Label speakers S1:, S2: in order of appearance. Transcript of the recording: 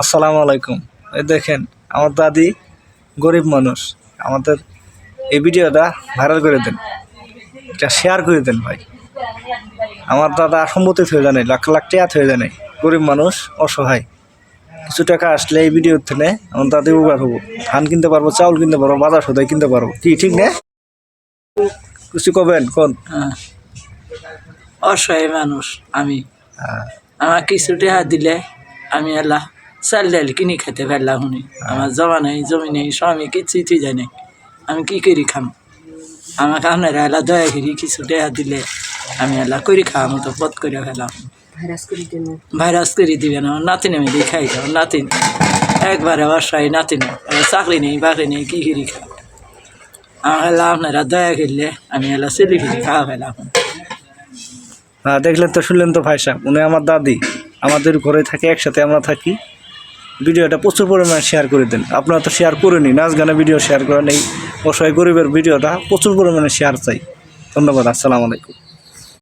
S1: আসসালামু আলাইকুম। এই দেখেন আমার দাদি গরিব মানুষ, আমাদের এই ভিডিওটা ভাইরাল করে দেন, এটা শেয়ার করে দেন ভাই। আমার দাদা সম্পত্তি হয়ে জানে, লাখ লাখ টাকা হয়ে জানে, গরিব মানুষ অসহায়, কিছু টাকা আসলে এই ভিডিওর থেকে আমার দাদি উপকার হবো, ধান কিনতে পারবো, চাউল কিনতে পারবো, বাজার সদাই কিনতে পারবো। কি ঠিক না? কিছু কবেন কোন?
S2: অসহায় মানুষ আমি, আমার কিছু টাকা দিলে আমি এলা চাল ডাল কিনে খেতে পারলাম। শুনি আমার জমা নেই, জমি নেই, স্বামী কিছুই তুই যায় নাই, আমি কি করি খাম? আমাকে আপনারা এলা দয়া করি কিছু টাকা দিলে আমি এলা করি খাওয়া মতো পথ করে ফেলাম। ভাইরাস করে দিবেন। আমার নাতিন আমি দিয়ে খাই, আমার নাতিন একবারে অসহায় নাতিন, চাকরি নেই বাকরি নেই, কি করি খাও? আমার এলা আপনারা দয়া করলে আমি এলা চলি ফিরি খাওয়া ফেলাম।
S1: দেখলেন তো, শুনলেন তো ভাই সাহেব, উনি আমার দাদি, আমাদের ঘরে থাকে, একসাথে আমরা থাকি। ভিডিওটা প্রচুর পরিমাণে শেয়ার করে দেন। আপনারা তো শেয়ার করেনি, নাচ গানে ভিডিও শেয়ার করেন, এই অসহায় গরিবের ভিডিওটা প্রচুর পরিমাণে শেয়ার চাই। ধন্যবাদ। আসসালামু আলাইকুম।